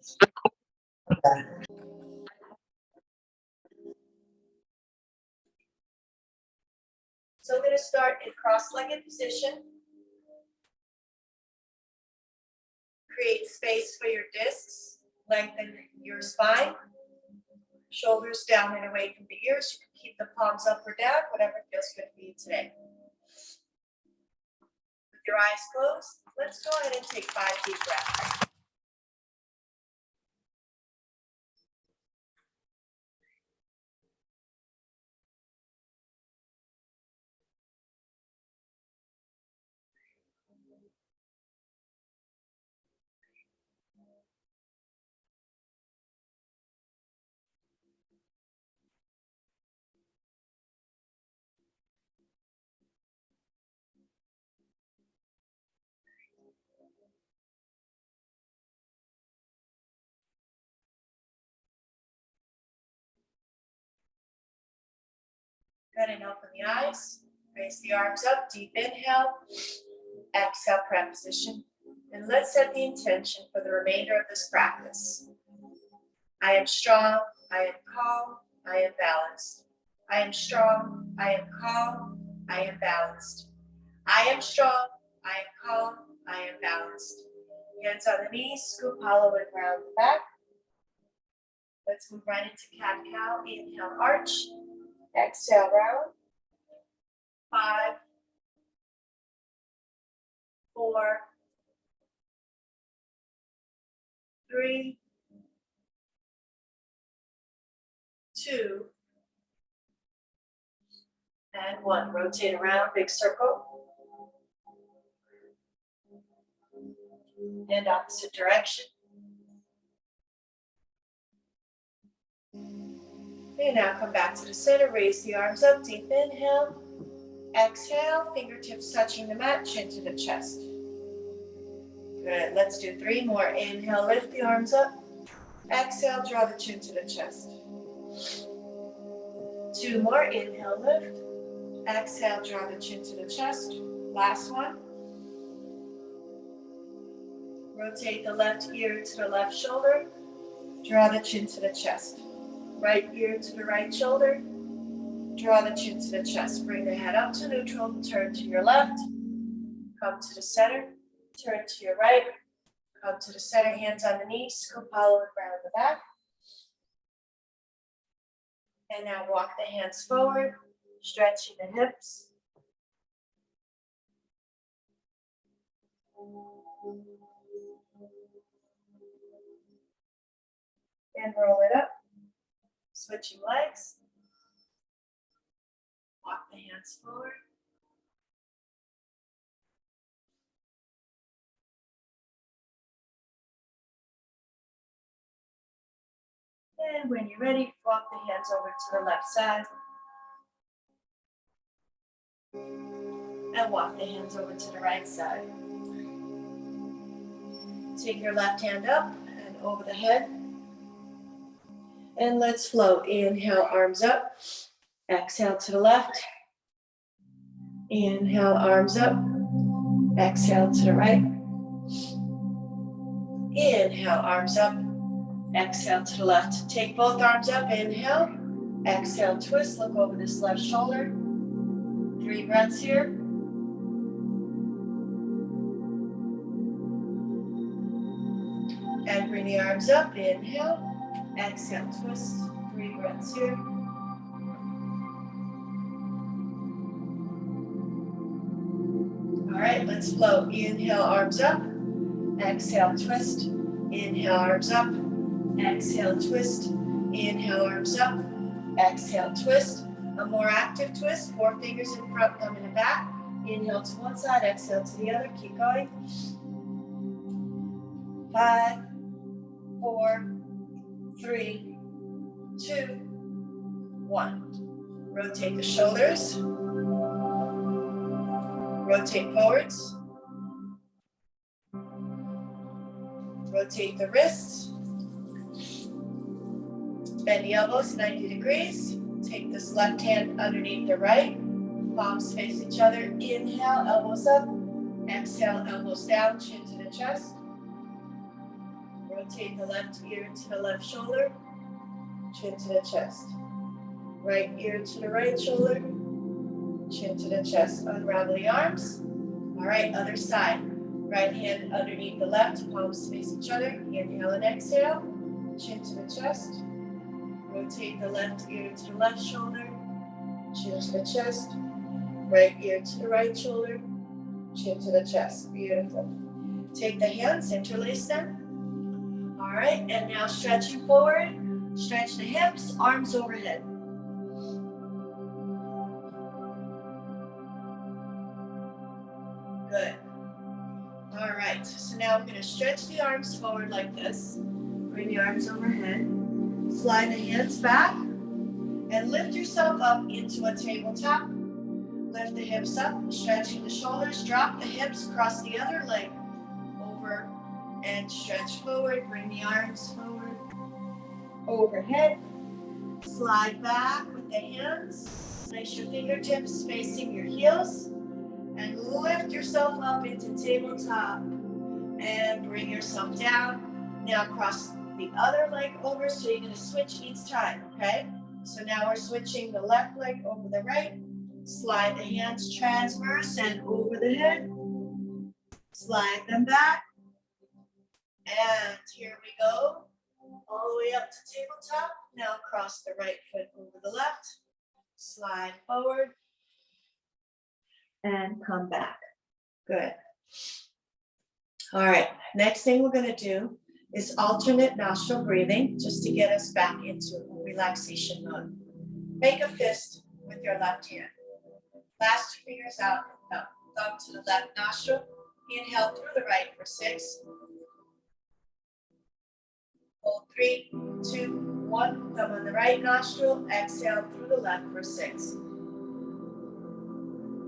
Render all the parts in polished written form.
So I'm going to start in cross-legged position. Create space for your discs. Lengthen your spine. Shoulders down and away from the ears. You can keep the palms up or down, whatever feels good for you today. With your eyes closed, let's go ahead and take 5 deep breaths. Good, and open the eyes. Raise the arms up, deep inhale. Exhale, prep position. And let's set the intention for the remainder of this practice. I am strong, I am calm, I am balanced. I am strong, I am calm, I am balanced. I am strong, I am calm, I am balanced. Hands on the knees, scoop hollow and round the back. Let's move right into cat-cow. Inhale, arch. Exhale, round. 5, 4, 3, 2, and 1. Rotate around, big circle. And opposite direction. And now come back to the center, raise the arms up, deep inhale. Exhale, fingertips touching the mat, chin to the chest. Good, let's do 3 more. Inhale, lift the arms up. Exhale, draw the chin to the chest. 2 more, inhale, lift. Exhale, draw the chin to the chest. Last one. Rotate the left ear to the left shoulder. Draw the chin to the chest. Right ear to the right shoulder. Draw the chin to the chest. Bring the head up to neutral. Turn to your left. Come to the center. Turn to your right. Come to the center. Hands on the knees. Scoop hollow and round the back. And now walk the hands forward. Stretching the hips. And roll it up. Switching legs. Walk the hands forward. And when you're ready, walk the hands over to the left side. And walk the hands over to the right side. Take your left hand up and over the head. And let's flow. Inhale, arms up. Exhale to the left. Inhale, arms up. Exhale to the right. Inhale, arms up. Exhale to the left. Take both arms up. Inhale. Exhale, twist. Look over this left shoulder. 3 breaths here. And bring the arms up. Inhale. Exhale, twist. 3 breaths here. All right, let's flow. Inhale, arms up. Exhale, twist. Inhale, arms up. Exhale, twist. Inhale, arms up. Exhale, twist. A more active twist. 4 fingers in front, thumb in the back. Inhale to one side, exhale to the other. Keep going. 5, 4, 3, 2, 1. Rotate the shoulders. Rotate forwards. Rotate the wrists. Bend the elbows 90 degrees. Take this left hand underneath the right. Palms face each other. Inhale, elbows up. Exhale, elbows down, chin to the chest. Rotate the left ear to the left shoulder, chin to the chest. Right ear to the right shoulder, chin to the chest. Unravel the arms. All right, other side. Right hand underneath the left, palms face each other. Inhale and exhale, chin to the chest. Rotate the left ear to the left shoulder, chin to the chest. Right ear to the right shoulder, chin to the chest. Beautiful. Take the hands, interlace them. All right, and now stretching forward. Stretch the hips, arms overhead. Good. All right, so now we're going to stretch the arms forward like this. Bring the arms overhead. Slide the hands back and lift yourself up into a tabletop. Lift the hips up, stretching the shoulders. Drop the hips, cross the other leg over and stretch forward. Bring the arms forward, overhead. Slide back with the hands. Place your fingertips facing your heels and lift yourself up into tabletop and bring yourself down. Now cross the other leg over, so you're going to switch each time, okay? So now we're switching the left leg over the right. Slide the hands transverse and over the head. Slide them back. And here we go. All the way up to tabletop. Now cross the right foot over the left. Slide forward. And come back. Good. All right, next thing we're going to do is alternate nostril breathing, just to get us back into relaxation mode. Make a fist with your left hand. Clasp your fingers out, thumb to the left nostril. Inhale through the right for 6. Hold 3, 2, 1. Thumb on the right nostril. Exhale through the left for 6.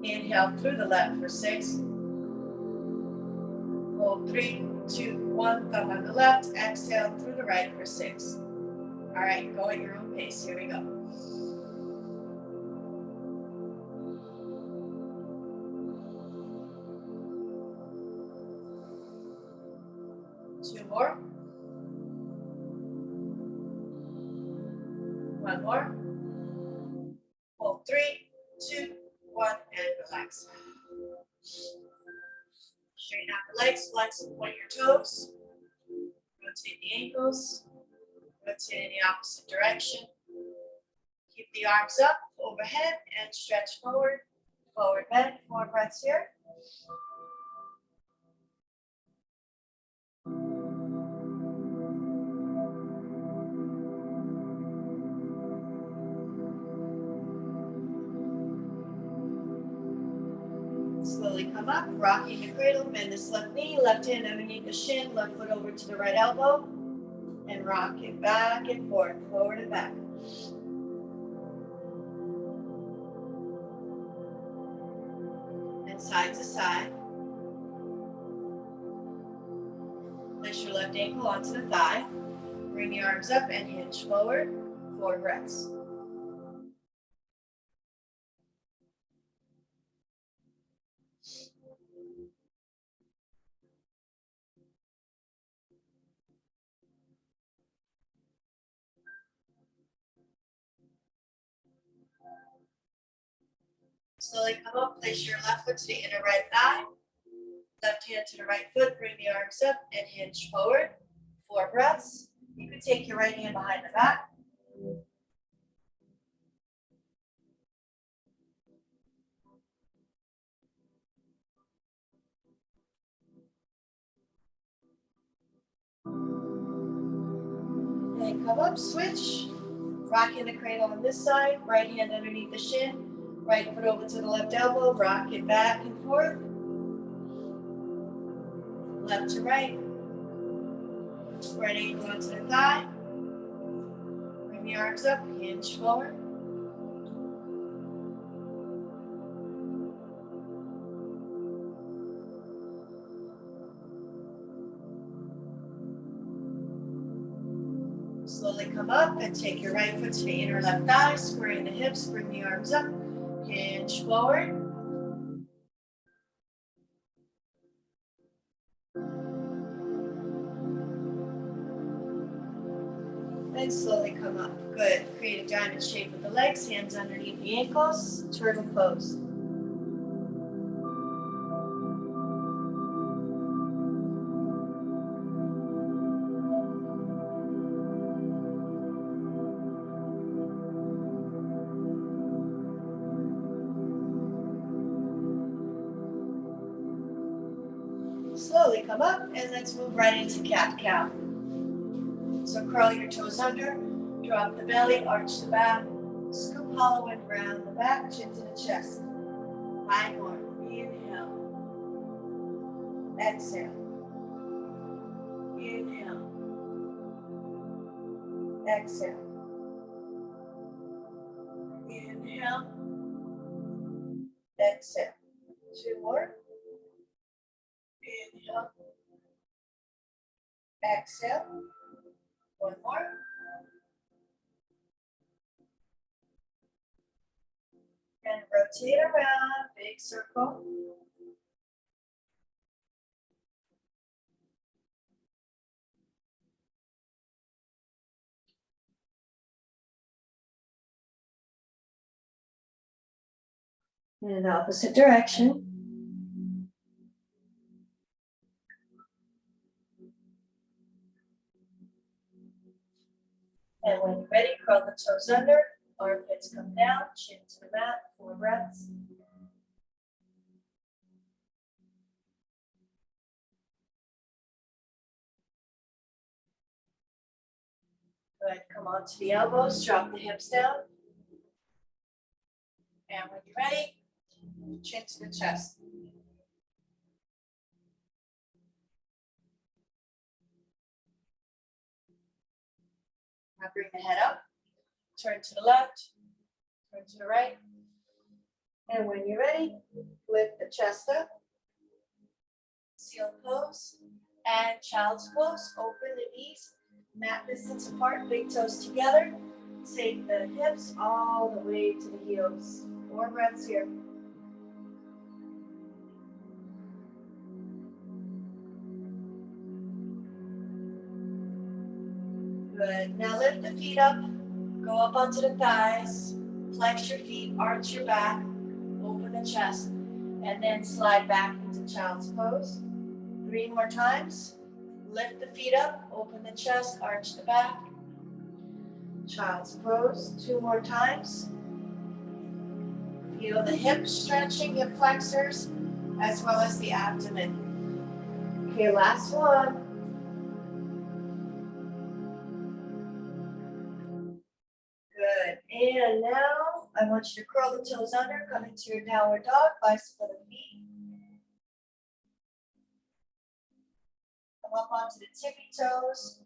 Inhale through the left for 6. Hold 3, 2, 1. Thumb on the left. Exhale through the right for 6. All right, go at your own pace. Here we go. Two more. One more. Hold 3, 2, 1, and relax. Straighten out the legs, flex and point your toes. Rotate the ankles. Rotate in the opposite direction. Keep the arms up, overhead, and stretch forward. Forward bend, 4 breaths here. Slowly come up, rocking the cradle, bend this left knee, left hand underneath the shin, left foot over to the right elbow, and rock it back and forth, forward and back. And side to side. Place your left ankle onto the thigh. Bring the arms up and hinge forward, 4 breaths. Slowly come up, place your left foot to the inner right thigh. Left hand to the right foot, bring the arms up and hinge forward. 4 breaths. You can take your right hand behind the back. And come up, switch. Rocking the cradle on this side, right hand underneath the shin, right foot over to the left elbow, rock it back and forth. Left to right. Right ankle onto the thigh. Bring the arms up, hinge forward. Slowly come up and take your right foot to the inner left thigh, squaring the hips, bring the arms up, hinge forward. And slowly come up. Good. Create a diamond shape with the legs, hands underneath the ankles, turtle pose. Slowly come up and let's move right into cat-cow. So curl your toes under, drop the belly, arch the back, scoop hollow and round the back, chin to the chest. 5 more. Inhale. Exhale. Inhale. Exhale. Inhale. Exhale. 2 more. Inhale. Exhale. 1 more. And rotate around, big circle. In opposite direction. And when you're ready, curl the toes under, armpits come down, chin to the mat, 4 breaths. Good, come on to the elbows, drop the hips down. And when you're ready, chin to the chest. Now bring the head up, turn to the left, turn to the right. And when you're ready, lift the chest up, seal pose, and child's pose. Open the knees, mat distance apart, big toes together. Take the hips all the way to the heels. 4 breaths here. Good. Now lift the feet up, go up onto the thighs, flex your feet, arch your back, open the chest, and then slide back into child's pose. 3 more times. Lift the feet up, open the chest, arch the back. Child's pose. 2 more times. Feel the hips stretching, hip flexors, as well as the abdomen. Okay, last one. Good. And now I want you to curl the toes under, come into your downward dog, bicycle the feet. Come up onto the tippy toes.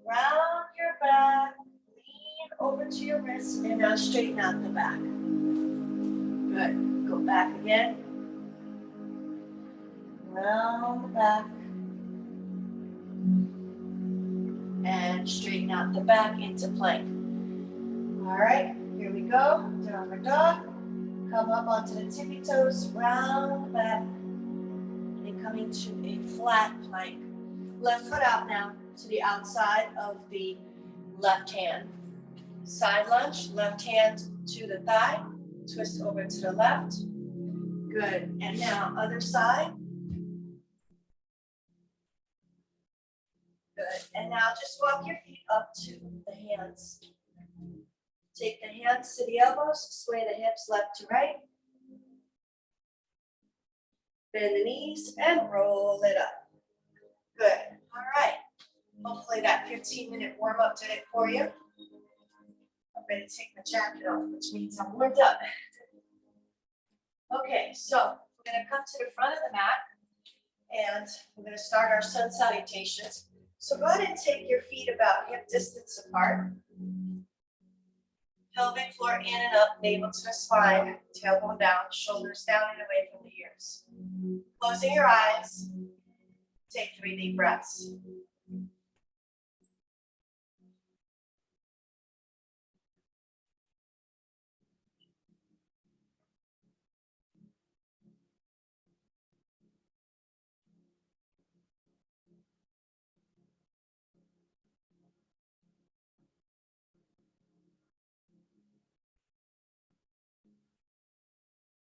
Round your back, lean over to your wrists, and now straighten out the back. Good. Go back again. Round the back. And straighten out the back into plank. All right, here we go. Downward dog. Come up onto the tippy toes, round the back, and coming to a flat plank. Left foot out now to the outside of the left hand. Side lunge, left hand to the thigh, twist over to the left. Good, and now other side. Good, and now just walk your feet up to the hands. Take the hands to the elbows, sway the hips left to right. Bend the knees and roll it up. Good, all right. Hopefully that 15-minute warm-up did it for you. I'm ready to take my jacket off, which means I'm warmed up. Okay, so we're gonna come to the front of the mat and we're gonna start our sun salutations. So go ahead and take your feet about hip distance apart. Pelvic floor in and up, navel to the spine, tailbone down, shoulders down and away from the ears. Closing your eyes, take 3 deep breaths.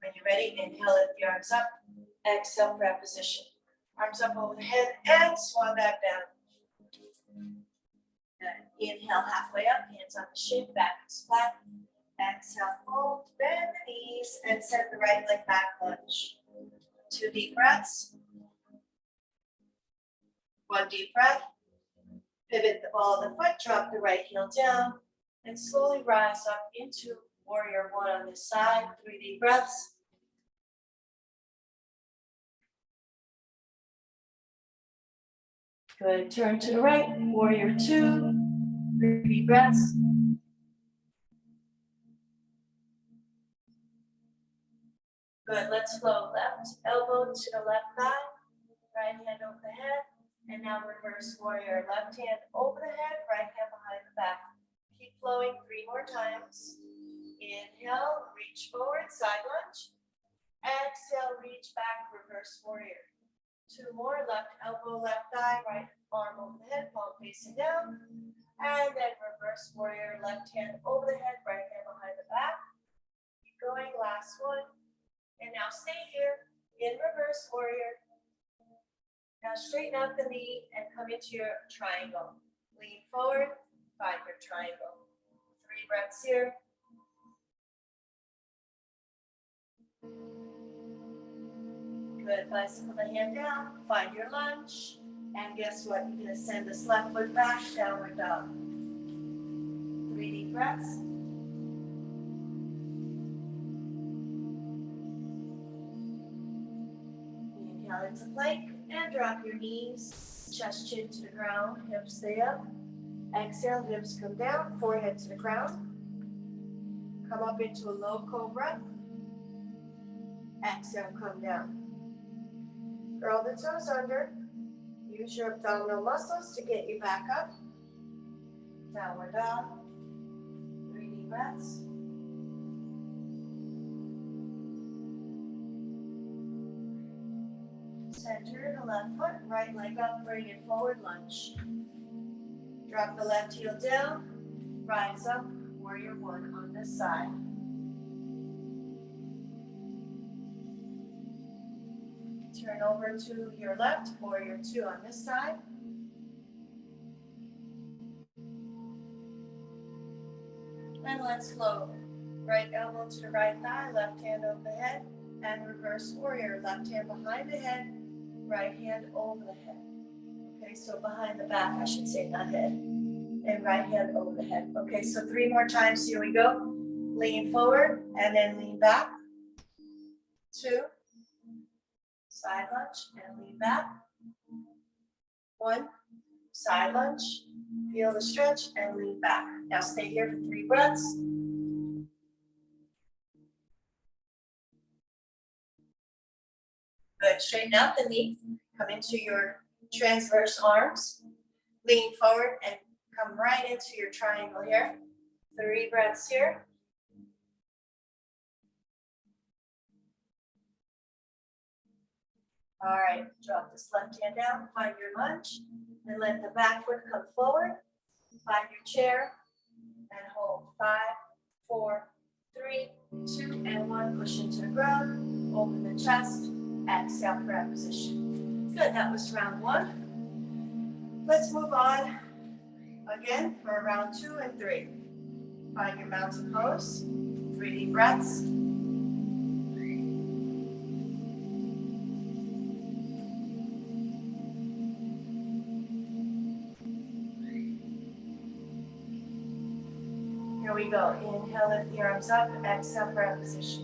When you're ready, inhale, lift the arms up. Exhale, prayer position. Arms up over the head and swan back down. Good. Inhale, halfway up, hands on the shin, back is flat. Exhale, fold, bend the knees, and send the right leg back lunge. 2 deep breaths. 1 deep breath. Pivot the ball of the foot, drop the right heel down, and slowly rise up into warrior one on this side. 3 deep breaths. Good. Turn to the right, warrior two. 3 deep breaths. Good. Let's flow left elbow to the left thigh, right hand over the head, and now reverse warrior. Left hand over the head, right hand behind the back. Keep flowing 3 more times. Inhale, reach forward, side lunge. Exhale, reach back, reverse warrior. 2 more, left elbow, left thigh, right arm over the head, palm facing down. And then reverse warrior, left hand over the head, right hand behind the back. Keep going, last one. And now stay here in reverse warrior. Now straighten out the knee and come into your triangle. Lean forward, find your triangle. 3 breaths here. Good, bicycle the hand down, find your lunge. And guess what? You're gonna send this left foot back, downward dog. 3 deep breaths. Inhale into plank and drop your knees, chest chin to the ground, hips stay up. Exhale, hips come down, forehead to the ground. Come up into a low cobra. Exhale, come down. Curl the toes under. Use your abdominal muscles to get you back up. Downward dog. 3 deep breaths. Center the left foot, right leg up, bring it forward, lunge. Drop the left heel down, rise up, warrior one on this side. Turn over to your left, warrior two on this side. And let's flow. Right elbow to the right thigh, left hand over the head, and reverse warrior. Left hand behind the head, right hand over the head. Okay, so behind the back, I should say, not head. And right hand over the head. Okay, so 3 more times, here we go. Lean forward, and then lean back. 2. Side lunge, and lean back. 1. Side lunge. Feel the stretch, and lean back. Now stay here for 3 breaths. Good, straighten out the knee. Come into your transverse arms. Lean forward and come right into your triangle here. 3 breaths here. All right, drop this left hand down, find your lunge, and let the back foot come forward. Find your chair and hold. 5, 4, 3, 2, and 1. Push into the ground, open the chest, exhale, prayer position. Good, that was round 1. Let's move on again for round 2 and 3. Find your mountain pose, 3 deep breaths. Here we go. Inhale, lift the arms up, exhale, prayer position.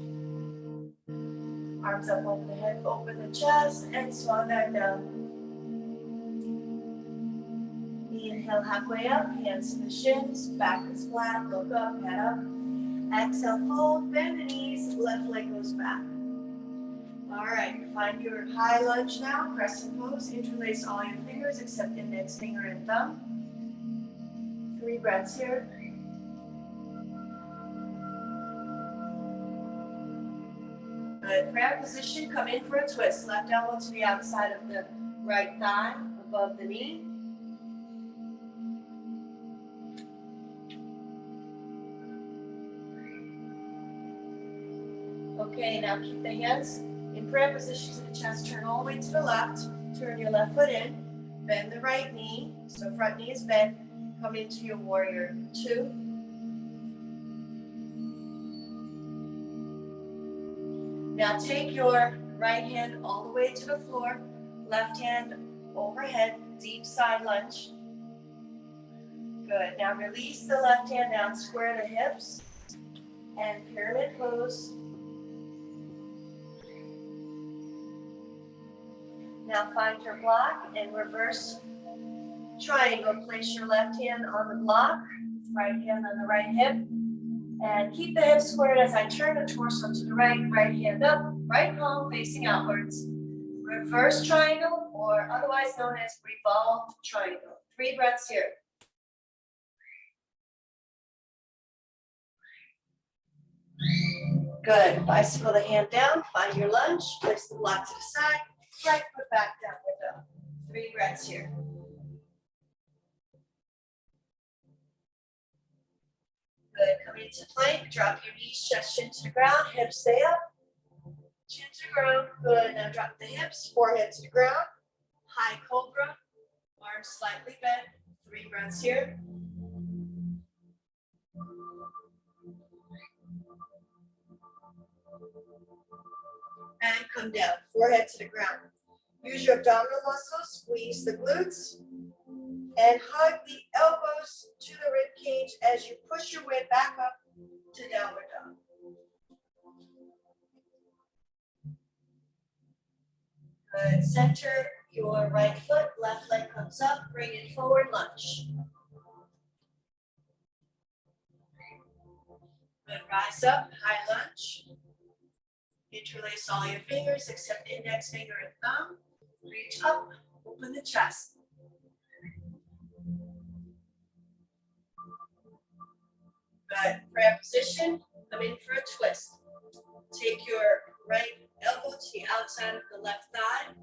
Arms up over the head, open the chest, and swan back down. Inhale, halfway up, hands to the shins, back is flat, look up, head up. Exhale, fold, bend the knees, left leg goes back. All right, find your high lunge now, crescent pose, interlace all your fingers except index finger and thumb. 3 breaths here. Good, prayer position, come in for a twist. Left elbow to the outside of the right thigh, above the knee. Okay, now keep the hands in prayer position to the chest. Turn all the way to the left. Turn your left foot in. Bend the right knee. So front knee is bent. Come into your warrior 2. Now take your right hand all the way to the floor. Left hand overhead. Deep side lunge. Good. Now release the left hand down. Square the hips. And pyramid pose. Now find your block and reverse triangle. Place your left hand on the block, right hand on the right hip, and keep the hips squared as I turn the torso to the right, right hand up, right palm facing outwards. Reverse triangle, or otherwise known as revolved triangle. 3 breaths here. Good. Bicycle the hand down, find your lunge, place the block to the side, right foot back down window. 3 breaths here. Good. Coming into plank, drop your knees, chest, chin to the ground, hips stay up, chin to the ground. Good. Now drop the hips, forehead to the ground, high cobra, arms slightly bent. 3 breaths here. And come down, forehead to the ground. Use your abdominal muscles, squeeze the glutes, and hug the elbows to the rib cage as you push your way back up to downward dog. Good. Center your right foot, left leg comes up, bring it forward, lunge. Good. Rise up, high lunge. Interlace all your fingers except index finger and thumb. Reach up, open the chest. Good. Prayer position, come in for a twist. Take your right elbow to the outside of the left thigh.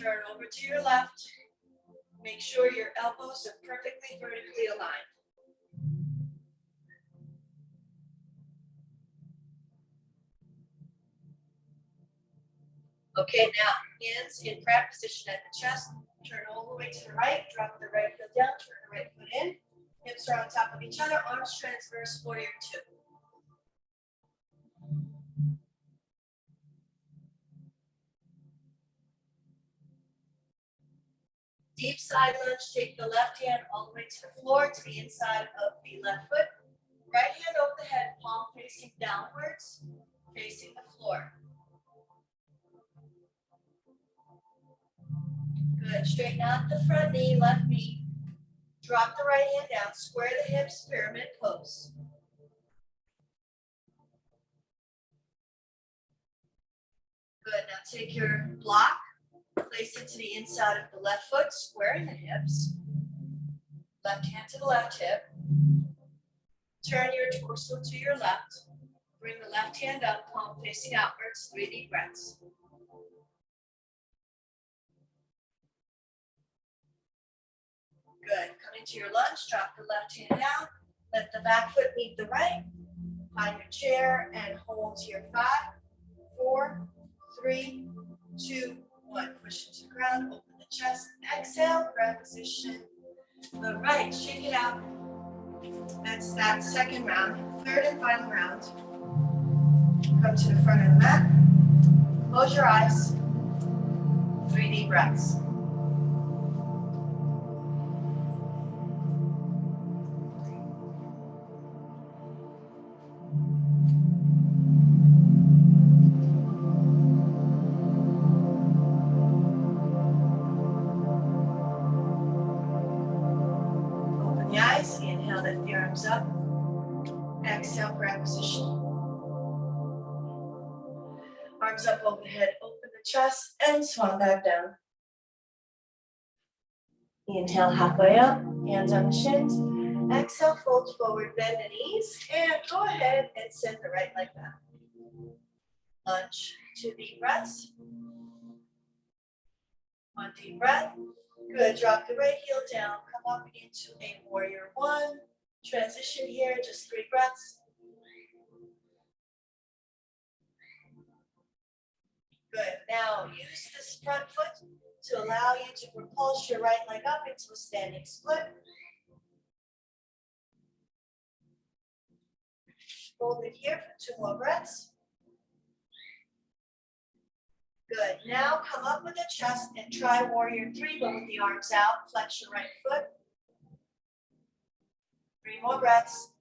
Turn over to your left. Make sure your elbows are perfectly vertically aligned. Okay, now hands in prayer position at the chest. Turn all the way to the right. Drop the right heel down. Turn the right foot in. Hips are on top of each other. Arms transverse. Warrior 2. Deep side lunge. Take the left hand all the way to the floor, to the inside of the left foot. Right hand over the head, palm facing downwards, facing the floor. Good. Straighten out the front knee, left knee. Drop the right hand down. Square the hips, pyramid pose. Good. Now take your block, place it to the inside of the left foot, squaring the hips. Left hand to the left hip. Turn your torso to your left. Bring the left hand up, palm facing outwards. 3 deep breaths. Good. Come into your lunge. Drop the left hand down. Let the back foot meet the right. Find your chair and hold to your 5, 4, 3, 2, 1. Push into the ground. Open the chest. Exhale. Prayer position. The right. Shake it out. That's that second round. Third and final round. Come to the front of the mat. Close your eyes. 3 deep breaths. Open the eyes. Inhale, lift the arms up. Exhale, prayer position. Arms up overhead, open the chest, and swan back down. Inhale, halfway up, hands on the shins. Exhale, fold forward, bend the knees, and go ahead and send the right leg back. Lunge, 2 deep breaths. 1 deep breath. Good, drop the right heel down, come up into a warrior 1. Transition here, just 3 breaths. Good. Now use this front foot to allow you to propulse your right leg up into a standing split. Hold it here for 2 more breaths. Good. Now come up with the chest and try warrior 3, but with the arms out. Flex your right foot. 3 more breaths.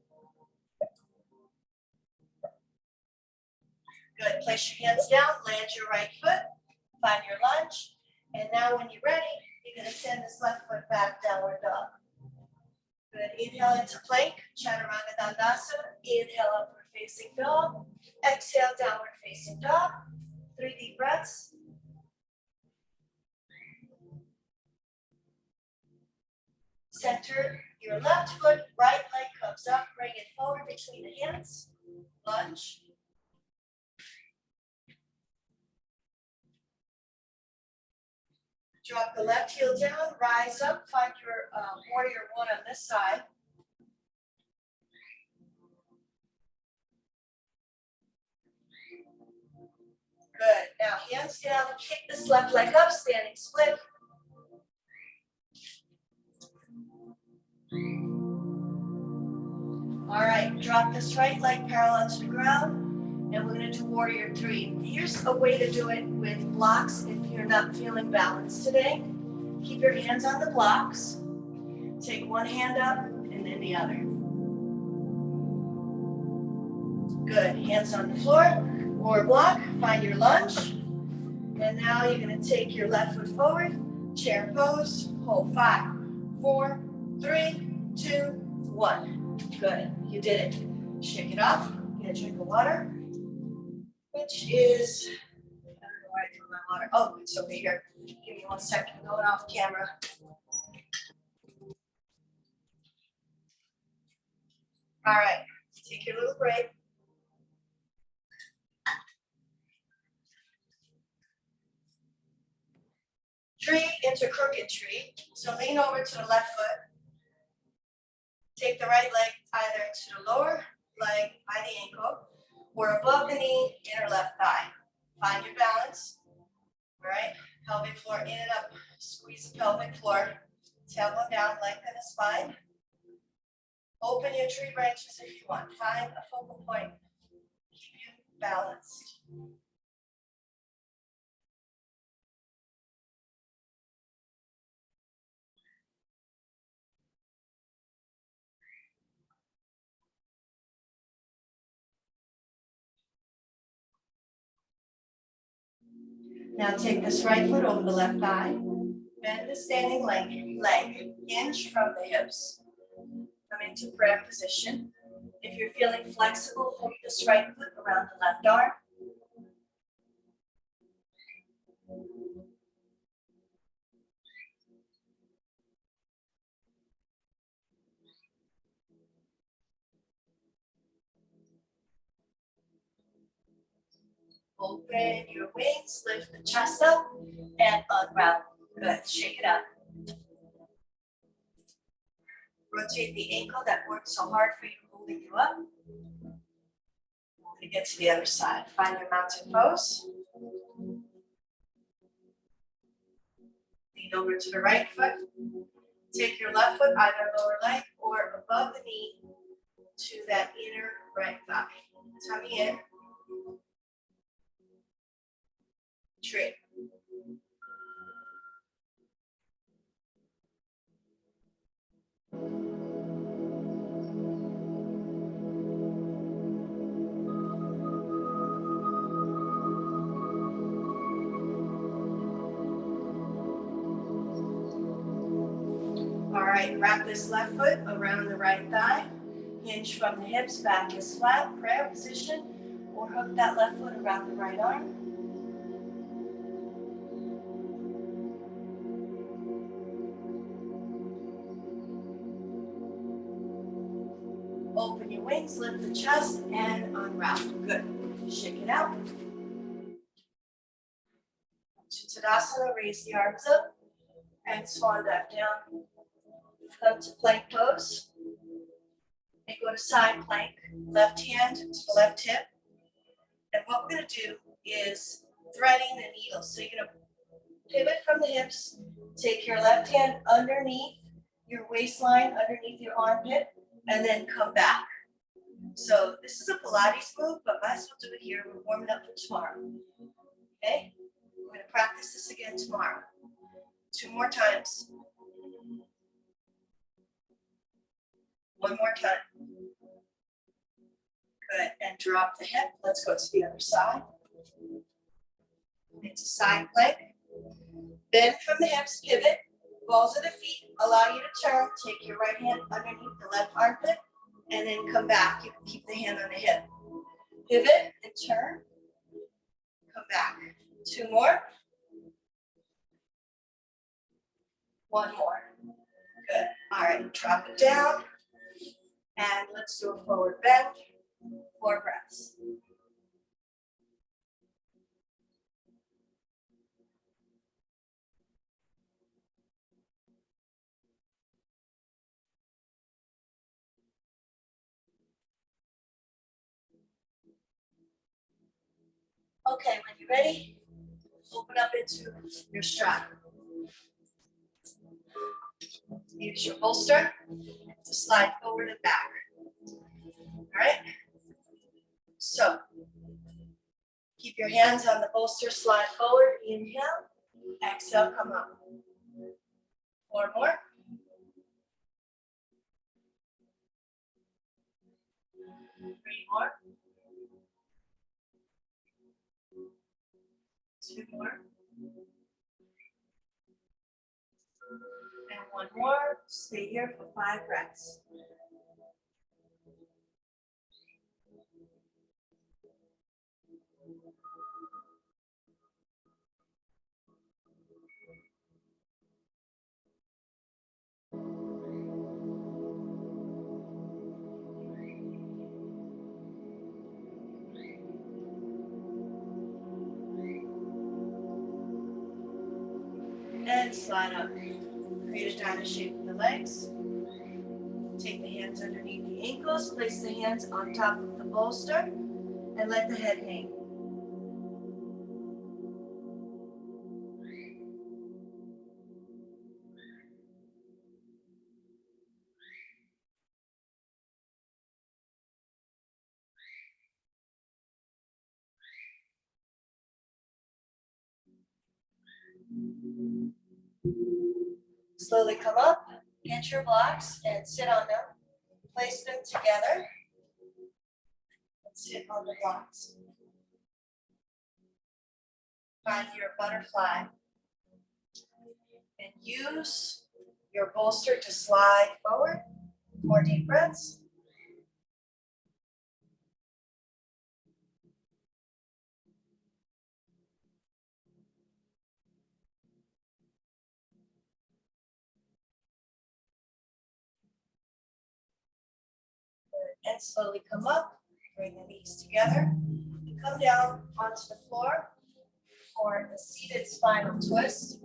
Good. Place your hands down, land your right foot, find your lunge. And now when you're ready, you're going to send this left foot back, downward dog. Good. Inhale into plank, chaturanga dandasana. Inhale, upward facing dog. Exhale, downward facing dog. 3 deep breaths. Center your left foot, right leg comes up, bring it forward between the hands. Lunge. Drop the left heel down, rise up, find your warrior 1 on this side. Good. Now hands down, kick this left leg up, standing split. All right, drop this right leg parallel to the ground, and we're going to do warrior 3. Here's a way to do it with blocks if you're not feeling balanced today. Keep your hands on the blocks. Take one hand up and then the other. Good. Hands on the floor or block. Find your lunge. And now you're going to take your left foot forward. Chair pose. Hold 5, 4, 3, 2, 1. Good. You did it. Shake it off. Get a drink of water. Which is, I don't know where I threw my water. Oh, it's over here. Give me 1 second. I'm going off camera. All right. Take your little break. Tree into crooked tree. So lean over to the left foot. Take the right leg either to the lower leg by the ankle or above the knee, inner left thigh. Find your balance. All right. Pelvic floor in and up. Squeeze the pelvic floor. Tailbone down, lengthen the spine. Open your tree branches if you want. Find a focal point. Keep you balanced. Now take this right foot over the left thigh. Bend the standing leg. Hinge from the hips. Come into prayer position. If you're feeling flexible, hold this right foot around the left arm. Open your wings, lift the chest up, and unravel. Good, shake it up. Rotate the ankle that worked so hard for you, holding you up. We're going to get to the other side. Find your mountain pose. Lean over to the right foot. Take your left foot, either lower leg or above the knee, to that inner right thigh. Tummy in. Tree. All right, wrap this left foot around the right thigh. Hinge from the hips, back is flat, prayer position, or hook that left foot around the right arm. Open your wings, lift the chest, and unravel. Good. Shake it out. To Tadasana, raise the arms up, and swan dive down. Come to plank pose. And go to side plank. Left hand to the left hip. And what we're going to do is threading the needle. So you're gonna pivot from the hips, take your left hand underneath your waistline, underneath your armpit, and then come back. So this is a Pilates move, but might as well do it here. We're warming up for tomorrow. Okay? We're gonna practice this again tomorrow. 2 more times. 1 more time. Good, and drop the hip. Let's go to the other side. Into side plank. Bend from the hips, pivot. Balls of the feet allow you to turn. Take your right hand underneath the left armpit, and then come back. You can keep the hand on the hip. Pivot and turn. Come back. 2 more. 1 more. Good. All right, drop it down. And let's do a forward bend. 4 breaths. Okay, when you're ready, open up into your strap. Use your bolster to slide forward and back. All right? So, keep your hands on the bolster, slide forward, inhale, exhale, come up. 4 more. 3 more. 2 more. And 1 more. Stay here for 5 breaths. And slide up. Create a diamond shape with the legs. Take the hands underneath the ankles, place the hands on top of the bolster, and let the head hang. Slowly come up, get your blocks, and sit on them. Place them together, and sit on the blocks. Find your butterfly, and use your bolster to slide forward. 4 deep breaths. And slowly come up, bring the knees together, and come down onto the floor for the seated spinal twist.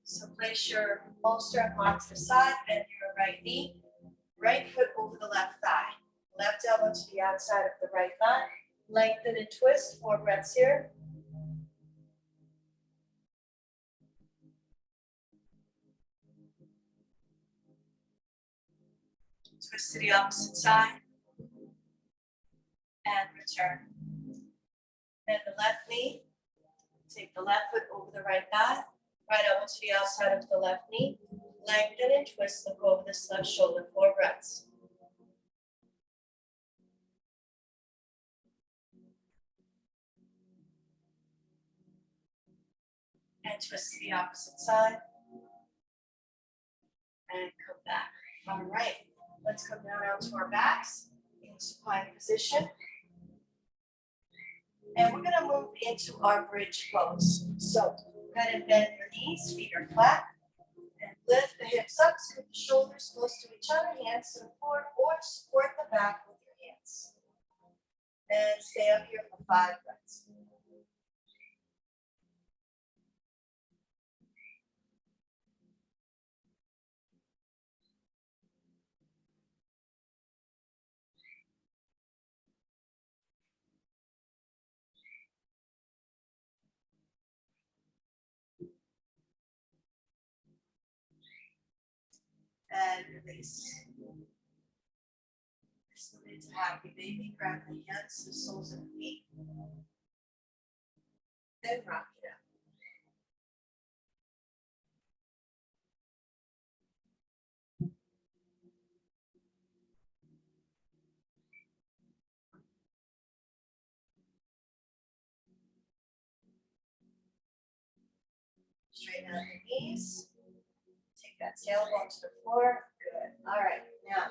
So place your bolster onto the side, bend your right knee, right foot over the left thigh, left elbow to the outside of the right thigh, lengthen and twist, 4 breaths here. Twist to the opposite side, and return. Bend the left knee, take the left foot over the right thigh, right elbow to the outside of the left knee, lengthen and twist, look over this left shoulder, 4 breaths. And twist to the opposite side, and come back. All right, let's come down onto our backs in supine position. And we're gonna move into our bridge pose. So go ahead and bend your knees, feet are flat, and lift the hips up, scoot the shoulders close to each other, hands to the floor, or support the back with your hands. And stay up here for 5 breaths. and release. Just move into happy baby. Grab the hands, the soles of the feet. Then rock it out. Straighten out your knees. Take that tailbone to the floor. Good. All right. Now,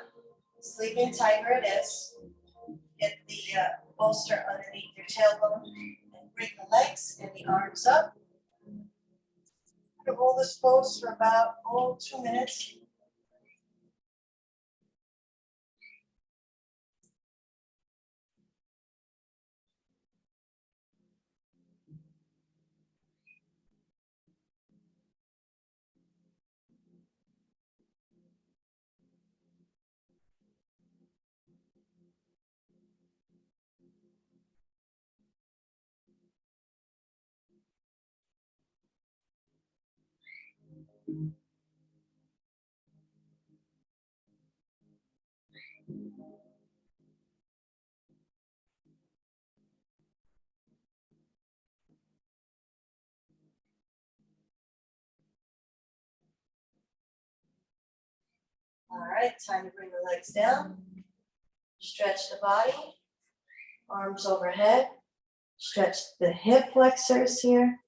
sleeping tiger it is. Get the bolster underneath your tailbone and bring the legs and the arms up. Hold this pose for about 2 minutes. All right, time to bring the legs down. Stretch the body, arms overhead. Stretch the hip flexors here.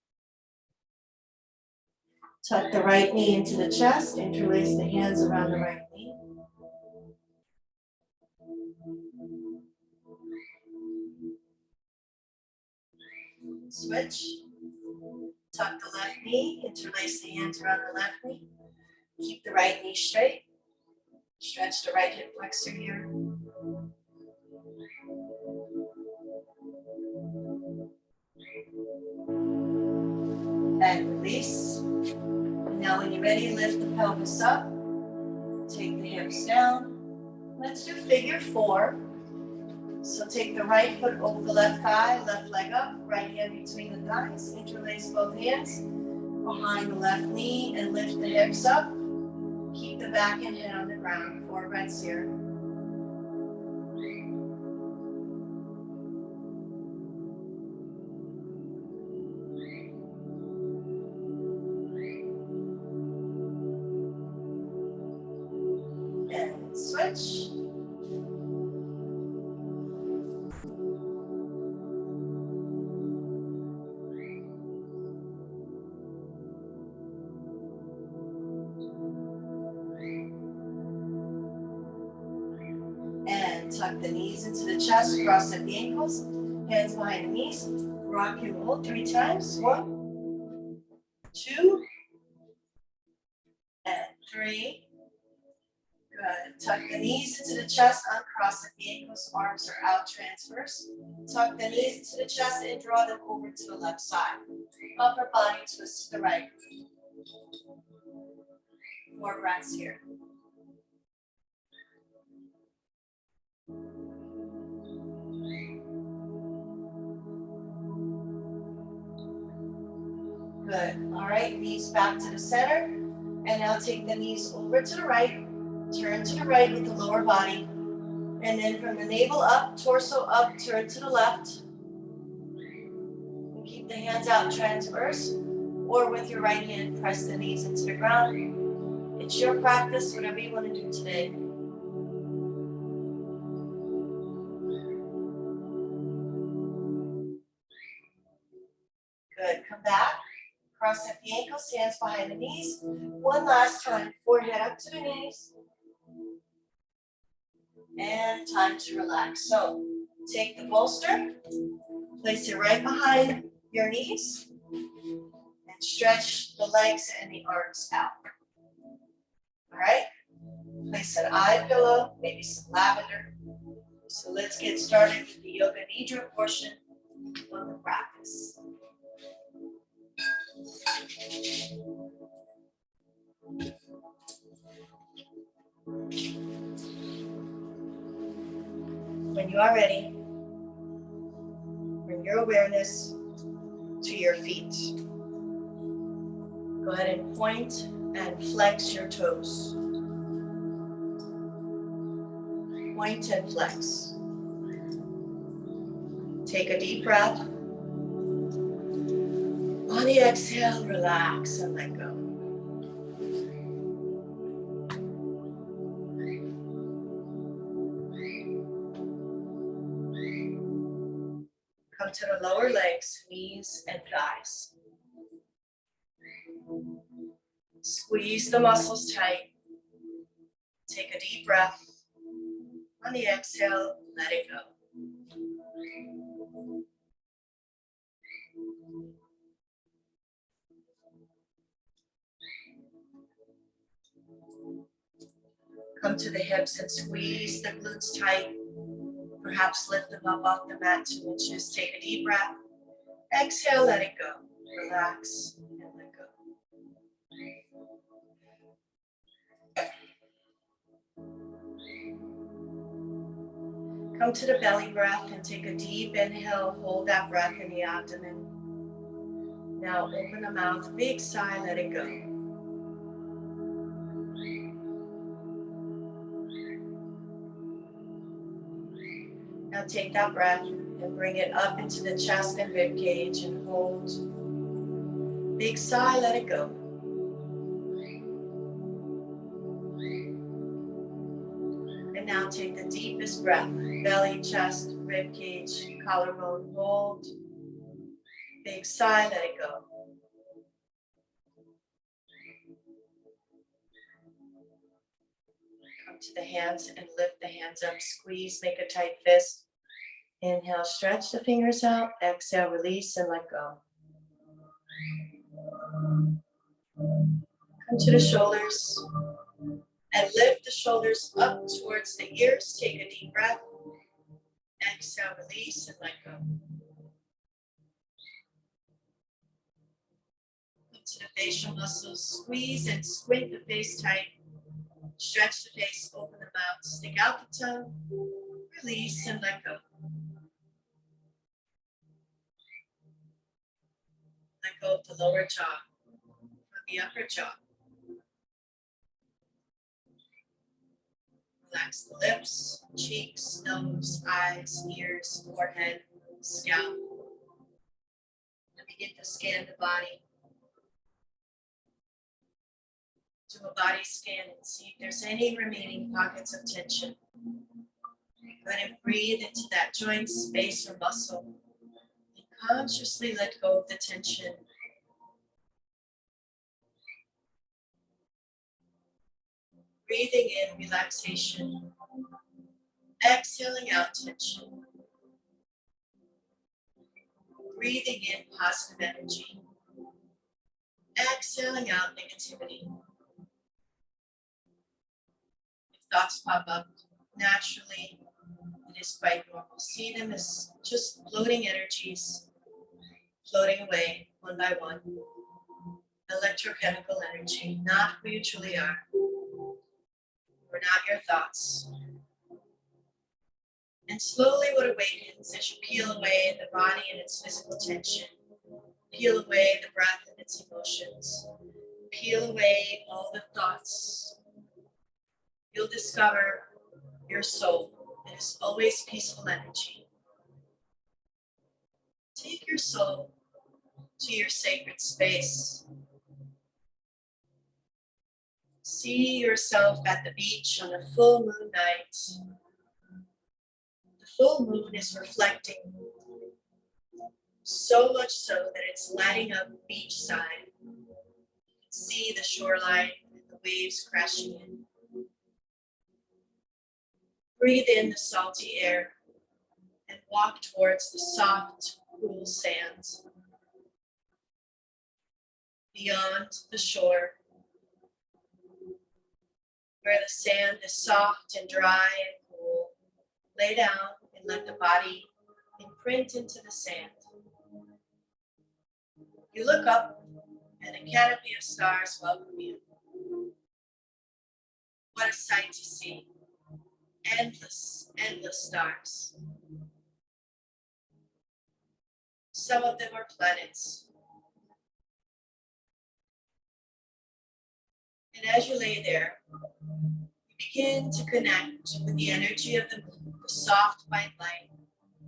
Tuck the right knee into the chest. Interlace the hands around the right knee. Switch. Tuck the left knee. Interlace the hands around the left knee. Keep the right knee straight. Stretch the right hip flexor here. And release. And now when you're ready, lift the pelvis up. Take the hips down. Let's do figure 4. So take the right foot over the left thigh, left leg up, right hand between the thighs. Interlace both hands behind the left knee and lift the hips up. Keep the back and head on the ground. 4 breaths here. And switch. And tuck the knees into the chest, cross at the ankles, hands behind the knees. Rock and roll 3 times. 1, 2, and 3. Good. Tuck the knees into the chest, uncross at the ankles, arms are out, transverse. Tuck the knees into the chest and draw them over to the left side. Upper body twist to the right. 4 breaths here. Good. All right, knees back to the center. And now take the knees over to the right. Turn to the right with the lower body. And then from the navel up, torso up, turn to the left. And keep the hands out transverse. Or with your right hand, press the knees into the ground. It's your practice, whatever you want to do today. Good. Come back. Cross at the ankles, hands behind the knees. One last time. Forehead up to the knees. And time to relax. So take the bolster, place it right behind your knees, and stretch the legs and the arms out. All right? Place an eye pillow, maybe some lavender. So let's get started with the yoga nidra portion of the practice. When you are ready, bring your awareness to your feet. Go ahead and point and flex your toes. point and flex. Take a deep breath. On the exhale, relax and let go. Come to the lower legs, knees and thighs. Squeeze the muscles tight. Take a deep breath. On the exhale, let it go. Come to the hips and squeeze the glutes tight. Perhaps lift them up off the mat 2 inches. Take a deep breath. Exhale, let it go. Relax and let go. Come to the belly breath and take a deep inhale. Hold that breath in the abdomen. Now open the mouth, big sigh, let it go. Now take that breath and bring it up into the chest and rib cage and hold. Big sigh, let it go. And now take the deepest breath, belly, chest, rib cage, collarbone, hold. Big sigh, let it go. Come to the hands and lift the hands up, squeeze, make a tight fist. Inhale, stretch the fingers out. Exhale, release and let go. Come to the shoulders and lift the shoulders up towards the ears. Take a deep breath. Exhale, release and let go. Come to the facial muscles. Squeeze and squint the face tight. Stretch the face, open the mouth, stick out the tongue. Release and let go. Let go of the lower jaw from the upper jaw. Relax the lips, cheeks, nose, eyes, ears, forehead, scalp. And begin to scan the body. Do a body scan and see if there's any remaining pockets of tension. Go ahead and breathe into that joint, space, or muscle. And consciously let go of the tension. Breathing in relaxation. Exhaling out tension. Breathing in positive energy. Exhaling out negativity. If thoughts pop up naturally, it is quite normal. See them as just floating energies, floating away one by one. Electrochemical energy, not who you truly are. We're not your thoughts. And slowly what awakens as you peel away the body and its physical tension, peel away the breath and its emotions, peel away all the thoughts, you'll discover your soul. It is always peaceful energy. Take your soul to your sacred space. See yourself at the beach on a full moon night. The full moon is reflecting, so much so that it's lighting up beach side. You can see the shoreline and the waves crashing in. Breathe in the salty air and walk towards the soft, cool sands. Beyond the shore, where the sand is soft and dry and cool, lay down and let the body imprint into the sand. You look up and a canopy of stars welcome you. What a sight to see. Endless, endless stars. Some of them are planets. And as you lay there, you Begin to connect with the energy of the moon, the soft white light,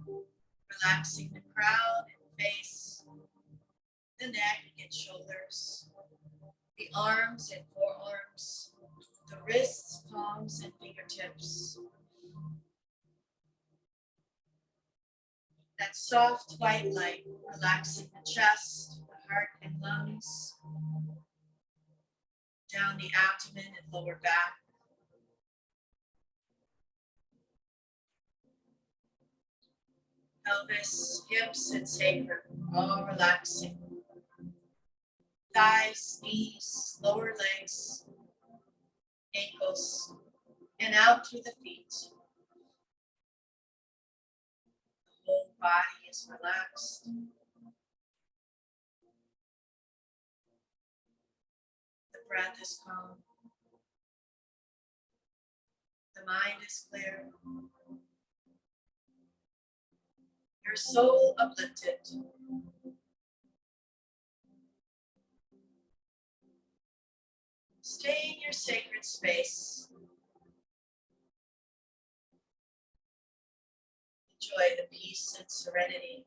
relaxing the crown and face, the neck and shoulders, the arms and forearms, the wrists, palms, and fingertips. That soft white light relaxing the chest, the heart and lungs, down the abdomen and lower back. Pelvis, hips, and sacrum, all relaxing. Thighs, knees, lower legs, ankles, and out through the feet. The whole body is relaxed. The breath is calm. The mind is clear. Your soul uplifted. Stay in your sacred space. Enjoy the peace and serenity.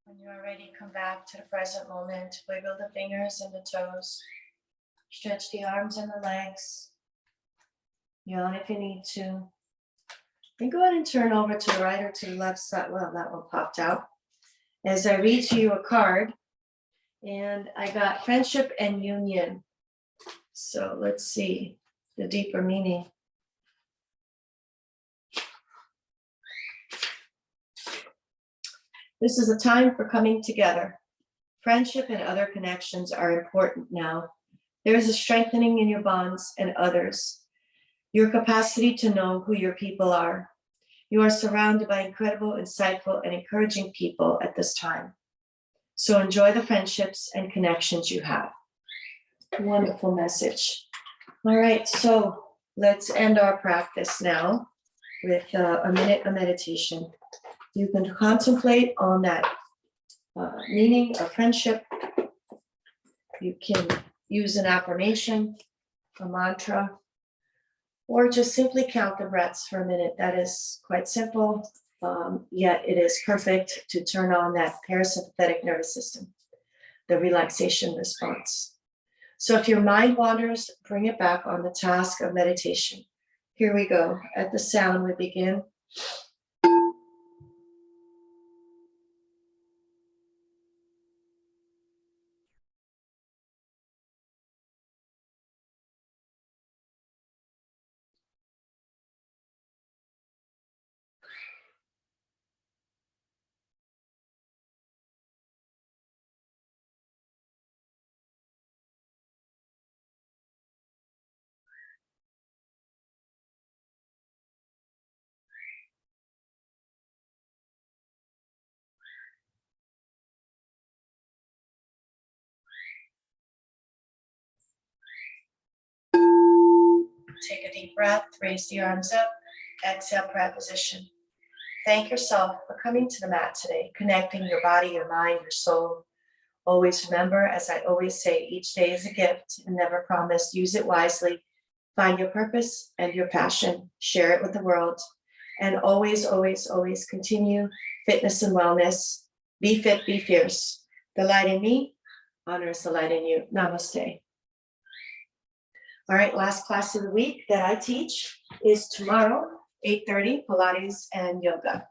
When you are ready, come back to the present moment. Wiggle the fingers and the toes. Stretch the arms and the legs. Yawn if you need to. Then go ahead and turn over to the right or to the left side. Well, that one popped out. As I read to you a card, and I got friendship and union. So let's see the deeper meaning. This is a time for coming together. Friendship and other connections are important now. There is a strengthening in your bonds and others. Your capacity to know who your people are. You are surrounded by incredible, insightful, and encouraging people at this time. So enjoy the friendships and connections you have. Wonderful message. All right, so let's end our practice now with a minute of meditation. You can contemplate on that meaning of friendship. You can use an affirmation, a mantra, or just simply count the breaths for a minute. That is quite simple, yet it is perfect to turn on that parasympathetic nervous system, the relaxation response. So if your mind wanders, bring it back on the task of meditation. Here we go. At the sound, we begin. Take a deep breath, raise the arms up, exhale, prayer position. Thank yourself for coming to the mat today, connecting your body, your mind, your soul. Always remember, as I always say, each day is a gift and never promise. Use it wisely. Find your purpose and your passion. Share it with the world. And always, always, always continue fitness and wellness. Be fit, be fierce. The light in me honors the light in you. Namaste. All right, last class of the week that I teach is tomorrow, 8:30, Pilates and yoga.